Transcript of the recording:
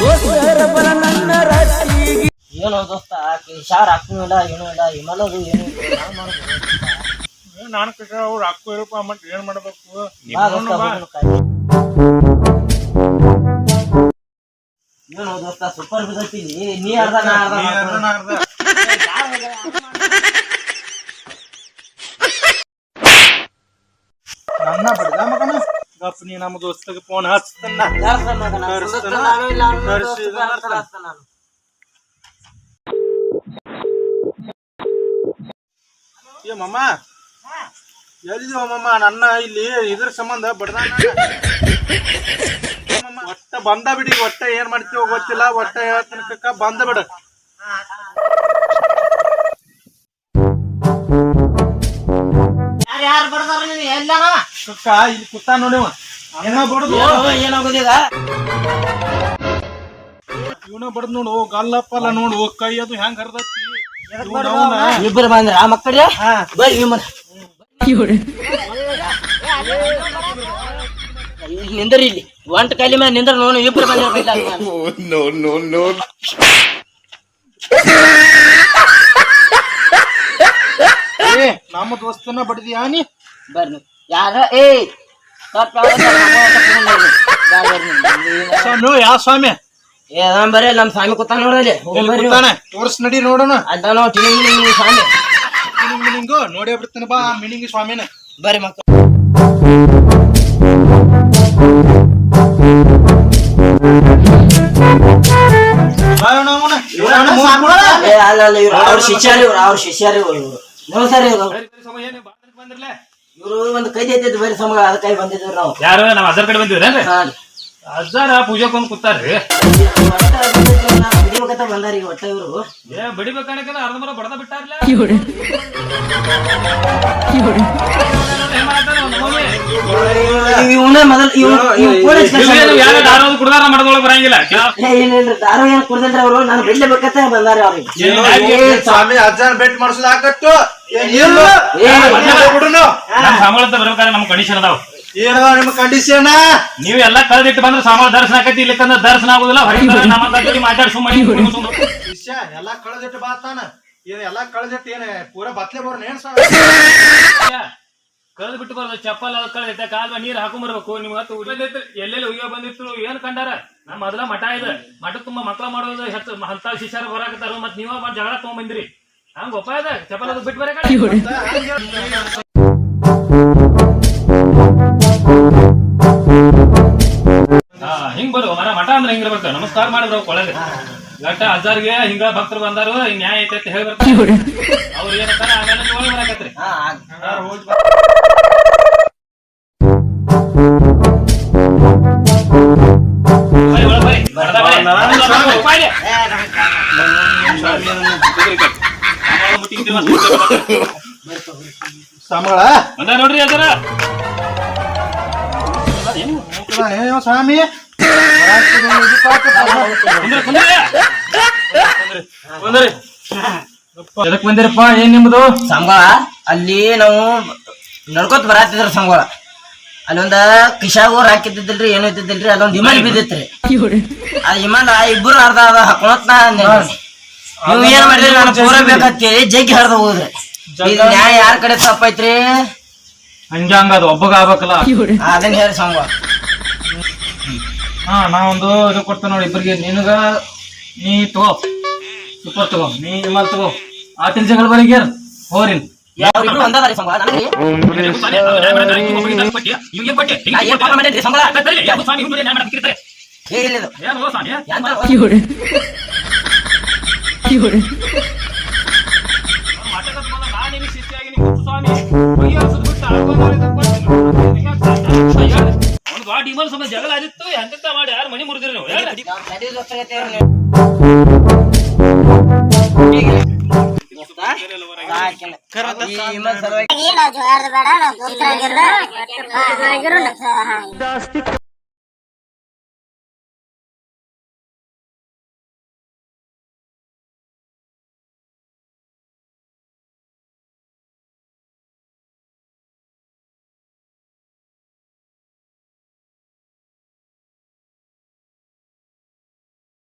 ದೋಸ್ತರ ಬರ ನನ್ನ ರಾಶಿಗೆ ಏನೋ ದೋಸ್ತ ಶಾರ್ ಹಾಕ್ತಿಲ್ಲ ಏನೂ ಇಲ್ಲ ಹಿಮಾಲಯದು ಏನು ನಾನು ಕಟ್ಟ ಅವ್ರು ಹಾಕೋ ಇರಪ್ಪ ಮತ್ ಏನ್ ಮಾಡ್ಬೇಕು ಏನೋ ದೋಸ್ತ ಸೂಪರ್ ಬಿದ್ದೈತಿ ನೀ ಅರ್ಧ ನಾ ಅರ್ಧ ನನ್ನ ಬಡ್ದ ಮಗನ ಗಪ್ ನೀ ನಮ್ಮ ದೋಸ್ತಗೆ ಫೋನ್ ಹಚ್ತನ್ನ ಏ ಮಮ್ಮ ಎಲ್ಲಿದೀವ ಮಮ್ಮ ನನ್ನ ಇಲ್ಲಿ ಇದ್ರ ಸಂಬಂಧ ಬಡ್ದಾನ ಒಟ್ಟ ಬಂದ ಬಿಡಿ ಒಟ್ಟ ಏನ್ ಮಾಡ್ತೀವೋ ಗೊತ್ತಿಲ್ಲ ಒಟ್ಟ ಹೇಳ್ತನಕ ಬಂದ ಬಿಡ ಯಾರು ಬರ್ತಾರ ಎಲ್ಲ ಕಕ್ಕ ಇಲ್ಲಿ ಕುತ್ತ ನೋಡಿವ ಅನ್ನ ಬಡ್ದು ಏನಾಗೋದಿಲ್ಲ ಇವನ ಬಡ್ದು ನೋಡು ಗಲ್ಲಪ್ಪಲ್ಲ ನೋಡು ಕೈ ಅದು ಹೆಂಗ್ ಹರಿದತ್ತಿ ಇಬ್ಬರು ಬಂದ್ರ ಆ ಮಕ್ಕಳೇ ಬರ್ರಿ ನಿಂದ್ರ ಇಲ್ಲಿ ಒಂಟ ಕೈಲಿ ಮೇಲೆ ನಿಂದ್ರ ನೋಡು ಇಬ್ಬರು ಬಂದ್ರ ನಮ್ಮ ದೋಸ್ತನ ಬಡ್ದಿಯಾ ನೀ ಬರ್ರಿ ಯಾರ ಯಾವ ಸ್ವಾಮಿ ಬರೀ ನಮ್ ಸ್ವಾಮಿ ಕೂತ ನೋಡಲಿ ತೋರ್ಸ್ ನಡಿ ನೋಡೋಣ ಅದ ನಾವು ಟಿನಿಂಗ್ ಸ್ವಾಮಿ ಮಿನಿಂಗು ನೋಡೇ ಬಿಡ್ತಾನೆ ಬಾ ಮಿನಿಂಗ್ ಸ್ವಾಮಿನ ಬರ್ರಿ ಮಕ್ಕಳು ಅವ್ರ ಶಿಷ್ಯಾರಿ ಅವ್ರ ಶಿಷ್ಯಾರಿ ನಮಸ್ಕಾರ ಇವ್ರು ಒಂದು ಕೈ ಐತಿದ್ ಬರೀ ಸಮಯ ಅದ ಕೈ ಬಂದಿದ್ರು ನಾವು ಯಾರು ನಾವ್ ಅಜ್ಜಾರ್ ಕಡೆ ಬಂದಿವ್ರಿ ಅಜ್ಜಾರ ಪೂಜೆಕ್ ಒಂದ್ ಕೂತಾರ್ರಿ ಬಂದಾರ ಈಗ ಒಟ್ಟ ಇವ್ರು ಬಡಿಬೇಕಂದ್ರೆ ಅರ್ಧಂಬರ ಬಡದ ಬಿಟ್ಟಾರ್ಲ ಕುಡ್ದಾರ ಮಾಡದೊಳಗ್ ಬರಂಗಿಲ್ಲ ಏನಿಲ್ರಿ ದಾರು ಏನ್ ಕುಡ್ದಲ್ರಿ ಅವ್ರು ನಾನು ಬಿಡ್ಲೇಬೇಕಂತ ಬಂದಾರ ಅವ್ರಿಗೆ ಸ್ವಾಮಿ ಅಜ್ಜಾನ್ ಭೇಟಿ ಮಾಡಿಸ್ಲ ಹಾಕಟ್ಟು ಸಾಮಾಳ ಬರ್ಬೇಕಾದ್ರೆ ನಮ್ ಕಂಡೀಷನ್ ಅದಾವ ಏನದ ನಿಮ್ ಕಂಡೀಷನ್ ನೀವ್ ಎಲ್ಲಾ ಕಳೆದಿಟ್ಟು ಬಂದ್ರೆ ಸಾಮಾಳ ದರ್ಶನ ಆಕತಿ ಇಲ್ಲಕಂದ್ರೆ ದರ್ಶನ ಆಗುದಿಲ್ಲ ಹೊರಗೆ ಮಾತಾಡಿ ಸುಮ್ಮನೆ ವಿಷಯ ಎಲ್ಲಾ ಕಳೆದಿಟ್ಟು ಬಾತಾನ ಏನ್ ಎಲ್ಲಾ ಕಳೆದಿಟ್ಟು ಏನ್ ಪೂರಾ ಬತ್ಲೆ ಬೋರ್ ಏನ್ ಕಳೆದ್ ಬಿಟ್ಟು ಬರೋದು ಚಪ್ಪಲ್ ಕಳೆದೈತೆ ಕಾಲ್ ನೀರ್ ಹಾಕೊಂಡ್ಬರ್ಬೇಕು ನಿಮ್ ಹತ್ತು ಎಲ್ಲೆಲ್ಲಿ ಉಯ್ಯೋ ಬಂದಿತ್ತು ಏನ್ ಕಂಡಾರ ನಮ್ ಮೊದಲ ಮಠ ಇದೆ ಮಠ ತುಂಬಾ ಮಕ್ಳ ಮಾಡೋದು ಹೆಚ್ಚು ಅಂತ ಶಿಷ್ಯರ ಬರಾಕತ್ತಾರ ಮತ್ ನೀವ ಜಗಳ ತಗೊಂಡ್ಬಂದ್ರಿ ಹಂಗ ಗೊಪ್ಪ ಇದೆ ಚಪ್ಪಲ್ ಅದು ಬಿಟ್ಟು ಬರಕ ಹಿಂಗ್ ಬರು ಮಠ ಅಂದ್ರೆ ಹಿಂಗಿರ್ಬೇಕು ನಮಸ್ಕಾರ ಮಾಡಿದ್ರು ಕೊಳಗೆ ಗಟ್ಟ ಅಜ್ಜಾರ್ಗೆ ಹಿಂಗ ಭಕ್ತರು ಬಂದಾರು ನ್ಯಾಯ ಐತೆ ಅಂತ ಹೇಳಿ ಬರ್ತಾರೆ ಅವ್ರು ಏನಂತಾರ ಆಮೇಲೆ ನೀವು ಬರಾಕತ್ರಿ ಸಂಬಳ ಬಂದ ನೋಡ್ರಿ ಅಜ್ಜಾರ ಸ್ವಾಮಿ ಎದಕ್ ಬಂದಿರಪ್ಪ ಏನ್ ನಿಮ್ದು ಸಂಬಳ ಅಲ್ಲಿ ನಾವು ನಡ್ಕೋತ ಬರಾತಿದ್ರ ಸಂಬಳ ಅಲ್ಲೊಂದ ಕಿಶಾಗೋರ್ ಹಾಕಿದ್ದಿಲ್ರಿ ಏನು ಇದ್ದಿದ್ದಿಲ್ರಿ ಅಲ್ಲೊಂದ್ ವಿಮಾನ ಬಿದ್ದಿತ್ರಿ ಆ ವಿಮಾನ ಇಬ್ಬರು ಅರ್ಧ ಅದ ಹಾಕೊಳತ್ ನೀವ್ ಏನ್ ಮಾಡಿದ್ರಿ ನಾನು ಪೂರ ಬೇಕಂತೇಳಿ ಜಗ್ಗಿ ಹರಿದ ಹೋದ್ರಿ ನ್ಯಾಯ ಯಾರ ಕಡೆ ತಪ್ಪೈತ್ರಿ ಹಂಗ ಅದು ಒಬ್ಬಗ ಆಗ್ಬೇಕಲ್ಲ ಅದನ್ನ ಹೇಳಿ ಸಂಬಳ ನಾ ಒಂದು ಇದು ಕೊಡ್ತೇನೆ ನೋಡಿ ಇಬ್ಬರಿಗೆ ನಿನಗ ನೀ ತಗೋ ಸೂಪರ್ ತಗೋ ನೀ ವಿಮಾಲ್ ತಗೋ ಆ ತಿನ್ಸಂಗಳ ಬರೀ ಹೋರಿನ್ ಒಂದಾದ್ರಿ ಸಂಬಳ ಜಗಳ ಆಗಿತ್ತು ಎಂತ ಮಾಡಿ ಯಾರು ಮನಿ ಮುರಿದ್ರಿ ನೀವು ಜಾಸ್ತಿ